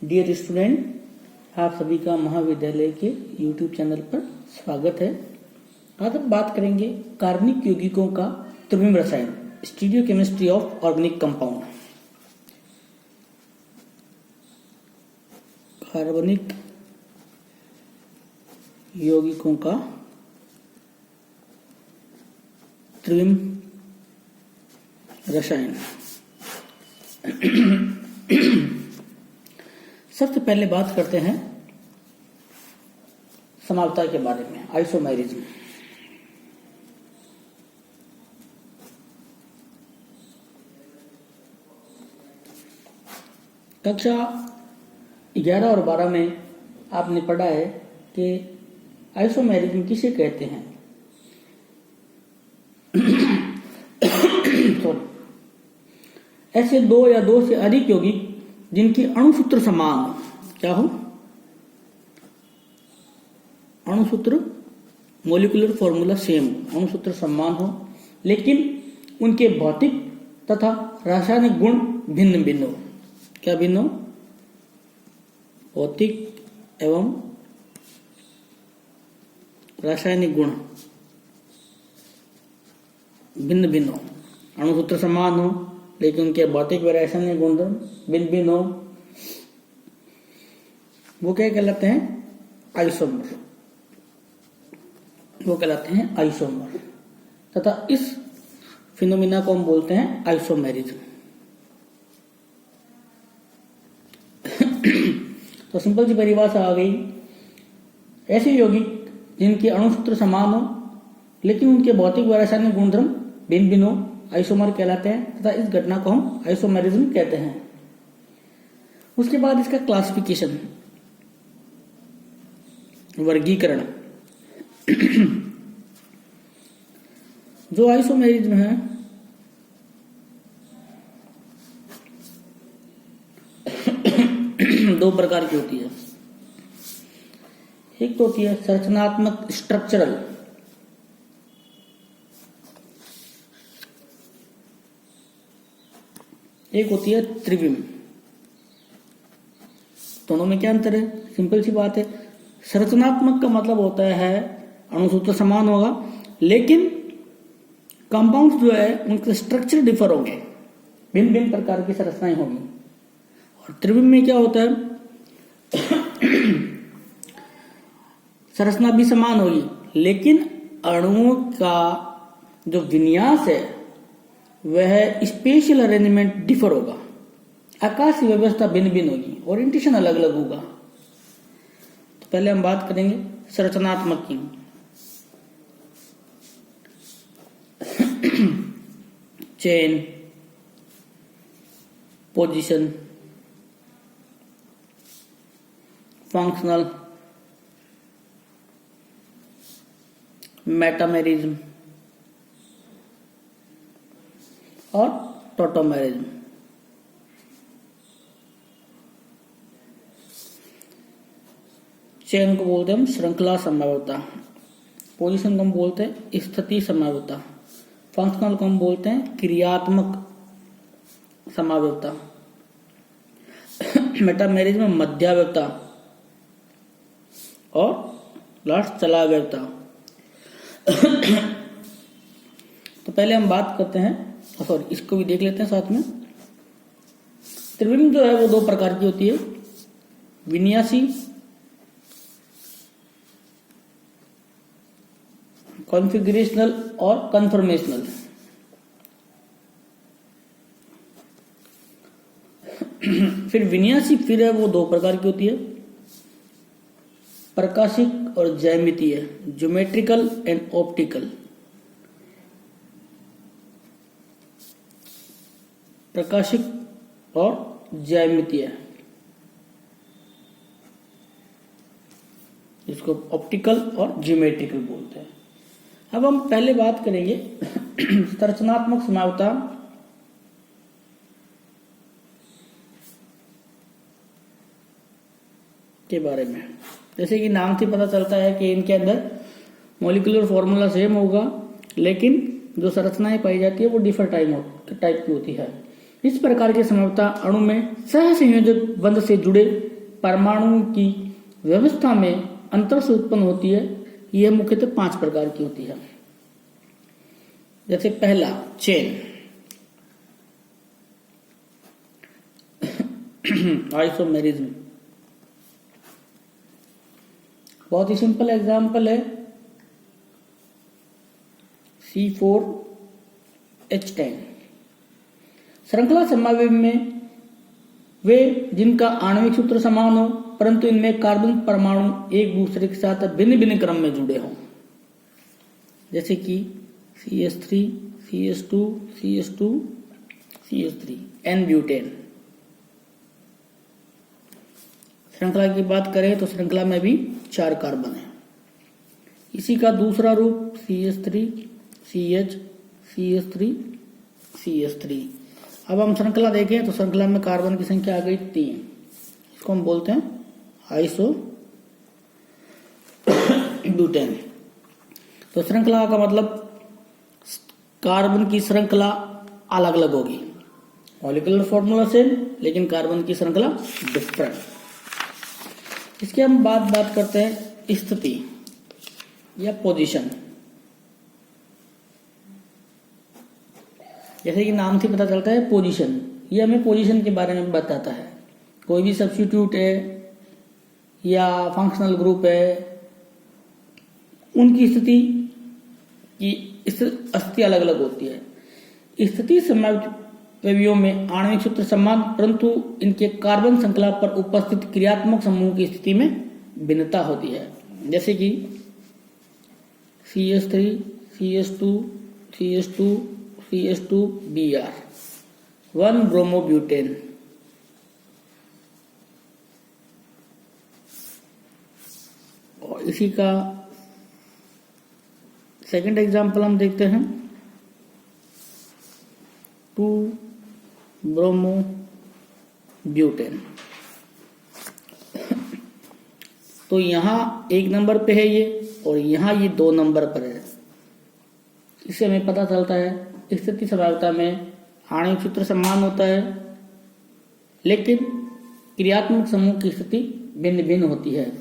Dear student, आप सभी का महाविद्यालय के YouTube चैनल पर स्वागत है। आज हम बात करेंगे कार्बनिक यौगिकों का त्रिविम रसायन, स्टीरियोकेमिस्ट्री ऑफ ऑर्गेनिक कंपाउंड। कार्बनिक यौगिकों का त्रिविम रसायन। सबसे पहले बात करते हैं समानता के बारे में, आइसोमेरिज्म। कक्षा 11 और 12 में आपने पढ़ा है कि आइसोमेरिज्म किसे कहते हैं। ऐसे दो या दो से अधिक यौगिक जिनकी अणुसूत्र समान हो। क्या हो? अणुसूत्र, मोलिकुलर फॉर्मूला सेम, अणुसूत्र समान हो, लेकिन उनके भौतिक तथा रासायनिक गुण भिन्न भिन्न हो। क्या भिन्न हो? भौतिक एवं रासायनिक गुण भिन्न भिन्न हो। अणुसूत्र समान हो लेकिन उनके भौतिक व रासायनिक गुणधर्म भिन्न भिन्न हो, वो क्या कहलाते हैं? आइसोमर। वो कहलाते हैं आइसोमर। तथा इस फिनोमिना को हम बोलते हैं आइसोमेरिज्म। तो सिंपल सी परिभाषा आ गई, ऐसे यौगिक जिनके अणुसूत्र समान हो लेकिन उनके भौतिक व रासायनिक गुणधर्म भिन्न भिन्न हो, आइसोमर कहलाते हैं। तथा इस घटना को हम आइसोमेरिज्म कहते हैं। उसके बाद इसका क्लासिफिकेशन, वर्गीकरण। जो आइसोमेरिज्म है दो प्रकार की होती है। एक तो होती है संरचनात्मक, स्ट्रक्चरल। एक होती है त्रिविम। दोनों में क्या अंतर है? सिंपल सी बात है। संरचनात्मक का मतलब होता है अणुसूत्र समान होगा लेकिन कंपाउंड्स जो है उनके स्ट्रक्चर डिफर होंगे, भिन्न भिन्न प्रकार की संरचनाएं होंगी। और त्रिविम में क्या होता है? संरचना भी समान होगी लेकिन अणुओं का जो विन्यास है वह स्पेशल अरेंजमेंट डिफर होगा। आकाशीय व्यवस्था भिन्न भिन्न होगी, ओरिएंटेशन अलग अलग होगा। तो पहले हम बात करेंगे संरचनात्मक की। चेन, पोजीशन, फंक्शनल, मेटामेरिज्म और टोटोमेरिज्म। चेन को बोलते हैं हम श्रृंखला समवायता, पोजीशन को हम बोलते हैं स्थिति समवायता, फंक्शनल को हम बोलते हैं क्रियात्मक समवायता, मेटामेरिज्म मध्यावयवता और लास्ट चलावयवता। तो पहले हम बात करते हैं, सॉरी इसको भी देख लेते हैं साथ में। त्रिविम जो है वो दो प्रकार की होती है, विन्यासी, कॉन्फ़िगरेशनल और कन्फर्मेशनल। फिर विन्यासी फिर है वो दो प्रकार की होती है, प्रकाशिक और ज्यामितीय, ज्योमेट्रिकल एंड ऑप्टिकल। प्रकाशिक और ज्यामितीय, इसको ऑप्टिकल और ज्योमेट्रिकल बोलते हैं। अब हम पहले बात करेंगे संरचनात्मक समवायता के बारे में। जैसे कि नाम से पता चलता है कि इनके अंदर मॉलिक्यूलर फॉर्मूला सेम होगा लेकिन जो संरचनाएं पाई जाती है वो डिफरेंट टाइप की होती है। इस प्रकार की समरूपता अणु में सहसंयोजक बंध से जुड़े परमाणुओं की व्यवस्था में अंतर से उत्पन्न होती है। यह मुख्यतः 5 प्रकार की होती है। जैसे पहला चेन, आइसोमेरिज्म। बहुत ही सिंपल एग्जांपल है C4H10। श्रृंखला समावेश में वे जिनका आणविक सूत्र समान हो परंतु इनमें कार्बन परमाणु एक दूसरे के साथ भिन्न भिन्न क्रम में जुड़े हों, जैसे कि CH3, CH2, CH2, CH3, N-ब्यूटेन। श्रृंखला की बात करें तो श्रृंखला में भी 4 कार्बन है। इसी का दूसरा रूप CH3, CH, CH3, CH3। अब हम श्रृंखला देखें तो श्रृंखला में कार्बन की संख्या आ गई 3। इसको हम बोलते हैं आइसो ब्यूटेन। तो श्रृंखला का मतलब कार्बन की श्रृंखला अलग अलग होगी, मॉलिक्यूलर फॉर्मूला सेम लेकिन कार्बन की श्रृंखला डिफरेंट। इसके हम बात करते हैं स्थिति या पोजीशन। जैसे कि नाम से पता चलता है पोजीशन, ये हमें पोजीशन के बारे में बताता है। कोई भी सब्स्टिट्यूट है या फंक्शनल ग्रुप है, उनकी स्थिति की स्थिति अलग अलग होती है। स्थिति समवियों में आणविक सूत्र समान परंतु इनके कार्बन श्रृंखला पर उपस्थित क्रियात्मक समूह की स्थिति में भिन्नता होती है। जैसे कि CH3, CH2, CH2, CH2, Br, 1 bromobutane. और इसी का सेकंड एग्जांपल हम देखते हैं 2 ब्रोमोब्यूटेन। तो यहां 1 नंबर पे है ये और यहां ये 2 नंबर पर है। इससे हमें पता चलता है स्थिति समरूपता में आणविक सूत्र समान होता है लेकिन क्रियात्मक समूह की स्थिति भिन्न भिन्न होती है।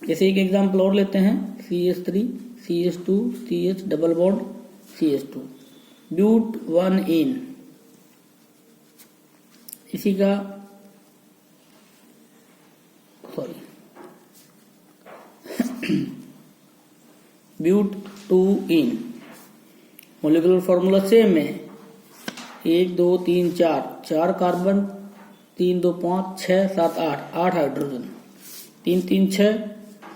जैसे एक एग्जांपल और लेते हैं CH3, CH2, CH double bond CH2, but 1 ene. इसी का but 2 ene. Molecular formula same है, 1 2 3 4 कार्बन, 3 2 5 6 7 8 हाइड्रोजन, 3 3 6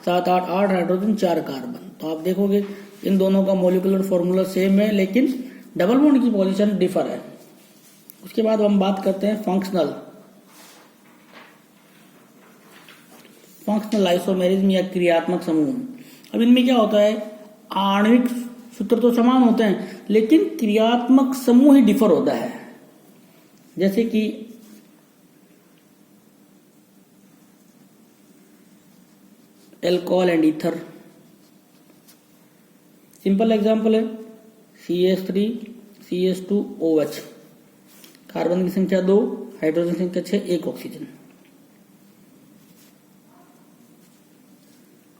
7 8 8 हाइड्रोजन 4 कार्बन। तो आप देखोगे इन दोनों का मॉलिक्यूलर फॉर्मूला सेम है लेकिन डबल बॉन्ड की पोजीशन डिफर है। उसके बाद हम बात करते हैं फंक्शनल आइसोमेरिज्म या क्रियात्मक समूह। अब इनमें क्या होता है, आणविक सूत्र तो समान होते हैं लेकिन क्रियात्मक समूह ही डिफर होता है। जैसे कि alcohol and ether. Simple example है CH3, CH2OH, कार्बन की संख्या 2, हाइड्रोजन संख्या 6, 1 ऑक्सीजन।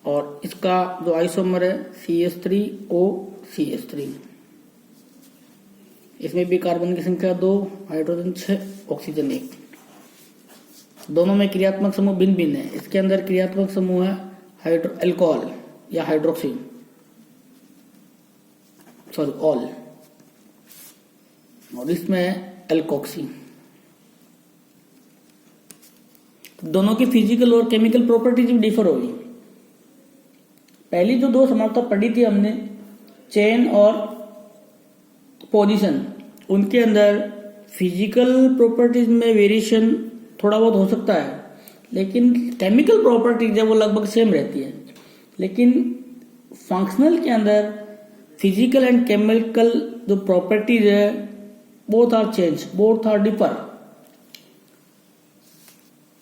और इसका जो आइसोमर है CH3OCH3, इसमें भी कार्बन की संख्या 2, हाइड्रोजन 6, ऑक्सीजन 1। दोनों में क्रियात्मक समूह भिन्न भिन्न है। इसके अंदर क्रियात्मक समूह है एल्कोहल या हाइड्रोक्सी, सॉरी ऑल, और इसमें एल्कोक्सी। दोनों की फिजिकल और केमिकल प्रॉपर्टीज भी डिफर होगी। पहली जो 2 समानता पढ़ी थी हमने, चेन और पोजीशन, उनके अंदर फिजिकल प्रॉपर्टीज में वेरिएशन थोड़ा बहुत हो सकता है लेकिन केमिकल प्रॉपर्टीज है वो लगभग सेम रहती है। लेकिन फंक्शनल के अंदर फिजिकल एंड केमिकल जो प्रॉपर्टीज है both are change, both are differ.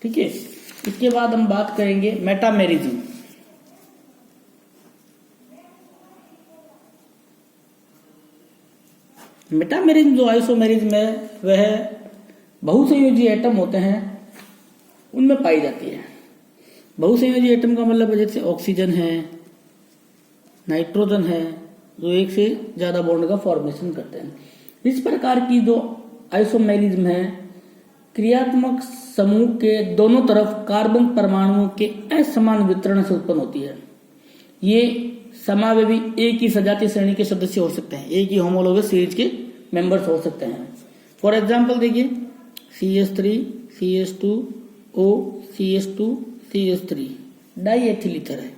ठीक है। इसके बाद हम बात करेंगे मेटामेरिज्म। मेटामेरिज्म जो आइसोमेरिज्म है वह बहुसंयोजी एटम होते हैं उनमें पाई जाती है। बहुसंयोजी एटम का मतलब जैसे ऑक्सीजन है, नाइट्रोजन है, जो एक से ज्यादा बॉन्ड का फॉर्मेशन करते हैं। इस प्रकार की जो आइसोमेरिज्म है, क्रियात्मक समूह के दोनों तरफ कार्बन परमाणुओं के असमान वितरण से उत्पन्न होती है। ये समावेवी एक ही सजातीय श्रेणी के सदस्य हो सकते हैं, एक ही होमोलोगस सीरीज के मेंबर्स हो सकते हैं। फॉर एग्जाम्पल देखिए CH3, CH2O, CH2, CH3 diethyl ether है।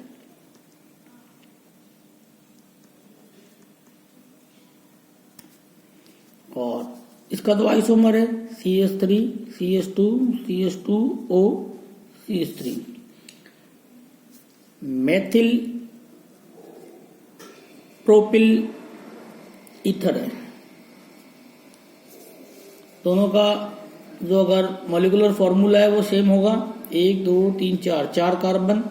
और इसका जो आइसोमर है CH3, CH2, CH2O, CH3 methyl propyl ether है। दोनों का जो अगर मॉलिक्यूलर फॉर्मूला है वो सेम होगा, 1 2 3 4, 4 कार्बन,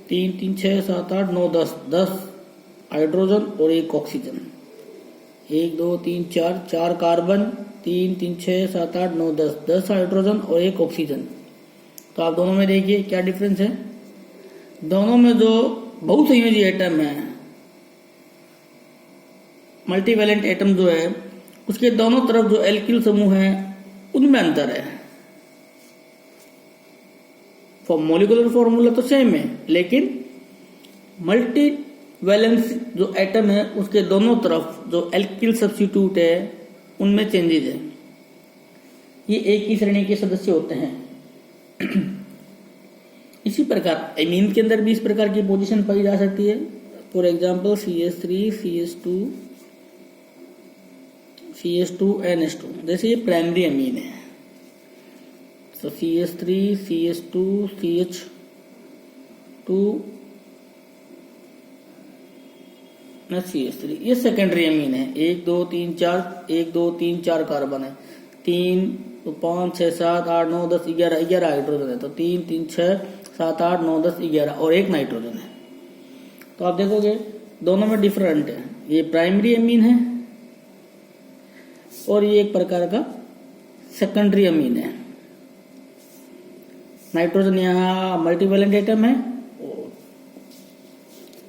3 3 6 7 8 9 10, 10 हाइड्रोजन और 1 ऑक्सीजन। 1 2 3 4, 4 कार्बन, 3 3 6 7 8 9 10, 10 हाइड्रोजन और 1 ऑक्सीजन। तो आप दोनों में देखिए क्या डिफरेंस है। दोनों में जो बहुसंयोजी एटम है, मल्टीवैलेंट एटम जो है, उसके दोनों तरफ जो एल्किल समूह है उनमें अंतर है। मॉलिक्यूलर फॉर्मूला तो सेम है, लेकिन मल्टी वैलेंस जो एटम है उसके दोनों तरफ जो एल्किल सब्स्टिट्यूट है उनमें चेंजेज है। ये एक ही श्रेणी के सदस्य होते हैं। इसी प्रकार एमीन के अंदर भी इस प्रकार की पोजीशन पाई जा सकती है। For example CH3, CH2, NH2, जैसे ये प्राइमरी एमीन है। तो CH3, CH2, CH2 CH3 ये सेकेंडरी एमीन है। 1 2 3 4, 1 2 3 4 कार्बन है, 3 तो 5 6 7 8 9 10 11, 11 हाइड्रोजन है। तो 3 3 6 7 8 9 10 11 और 1 नाइट्रोजन है। तो आप देखोगे दोनों में डिफरेंट है। ये प्राइमरी एमीन है और ये एक प्रकार का सेकेंडरी अमीन है। नाइट्रोजन यहाँ मल्टीवैलेंट एटम है।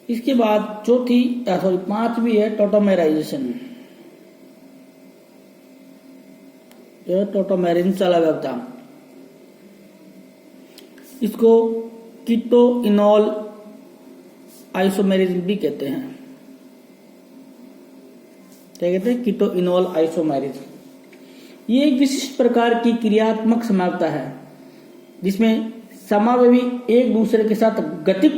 इसके बाद पांचवी है टोटोमेराइजेशन। टोटोमेरिन चला व्यवता, इसको कीटो इनॉल आइसोमेरिज्म भी कहते हैं। क्या कहते हैं? कीटो इनॉल आइसोमेरिज्म। ये एक विशिष्ट प्रकार की क्रियात्मक समानता है जिसमें समावेवी एक दूसरे के साथ गतिक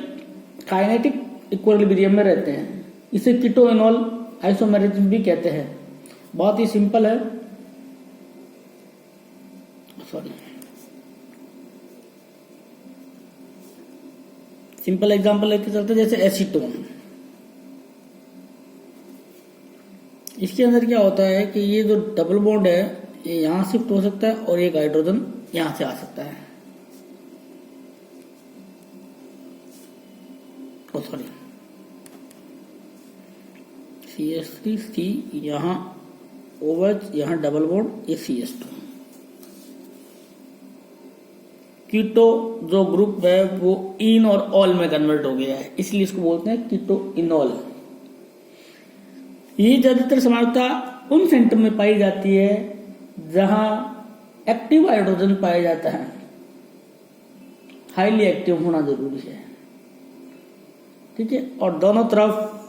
काइनेटिक इक्विलिब्रियम में रहते हैं। इसे कीटो इनॉल आइसोमेरिज्म भी कहते हैं। बहुत ही सिंपल है। सिंपल एग्जांपल लेके चलते, जैसे एसीटोन। इसके अंदर क्या होता है कि ये जो डबल बॉन्ड है ये यहां शिफ्ट हो सकता है और एक हाइड्रोजन यहां से आ सकता है। CH3C यहां OH, यहां डबल बॉन्ड, ये CH2। कीटो जो ग्रुप है वो इन और ऑल में कन्वर्ट हो गया है, इसलिए इसको बोलते हैं कीटो इनॉल। ये ज्यादातर समानता उन सेंटर में पाई जाती है जहां एक्टिव हाइड्रोजन पाया जाता है। हाईली एक्टिव होना जरूरी है, ठीक है। और दोनों तरफ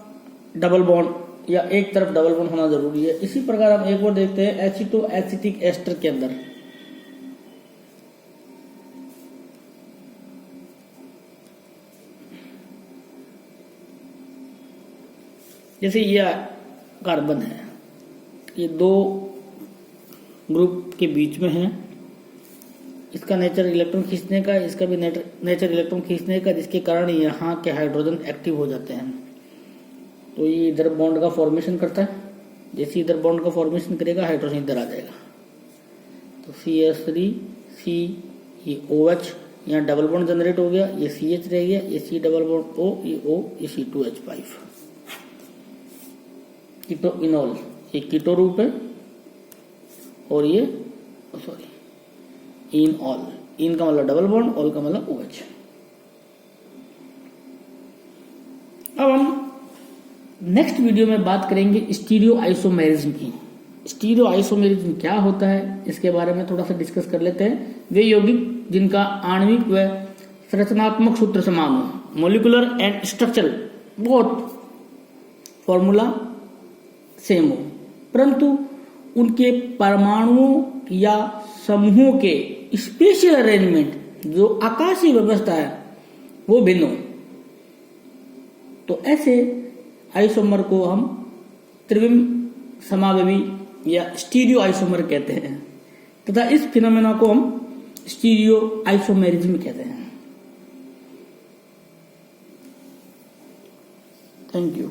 डबल बॉन्ड या एक तरफ डबल बॉन्ड होना जरूरी है। इसी प्रकार हम एक और देखते हैं एसिटो एसिटिक एस्टर के अंदर। जैसे ये कार्बन है, ये दो ग्रुप के बीच में है। इसका नेचर इलेक्ट्रॉन खींचने का, इसका भी नेचर इलेक्ट्रॉन खींचने का, जिसके कारण यहाँ के हाइड्रोजन एक्टिव हो जाते हैं। तो ये इधर बॉन्ड का फॉर्मेशन करता है। जैसे इधर बॉन्ड का फॉर्मेशन करेगा हाइड्रोजन इधर आ जाएगा। तो CH3C, ये OH, यहाँ डबल बॉन्ड जनरेट हो गया, ये CH रह गया, ये C डबल बॉन्ड O, ये O, ये C2H5। कीटो इनॉल, ये कीटो रूप है और ये इन ऑल, इन का मतलब डबल बॉन्ड, ऑल का मतलब OH। अब हम नेक्स्ट वीडियो में बात करेंगे स्टीरियो आइसोमेरिज्म की। स्टीरियो आइसोमेरिज्म क्या होता है इसके बारे में थोड़ा सा डिस्कस कर लेते हैं। वे यौगिक जिनका आणविक व संरचनात्मक सूत्र समान हो, मोलिकुलर एंड स्ट्रक्चरल बहुत फॉर्मूला सेम हो, परंतु उनके परमाणुओं या समूहों के स्पेशल अरेंजमेंट जो आकाशीय व्यवस्था है वो भिन्न हो। तो ऐसे आइसोमर को हम त्रिविम समावयवी या स्टीरियो आइसोमर कहते हैं, तथा इस फिनोमेना को हम स्टीरियो आइसोमेरिज्म कहते हैं। Thank you.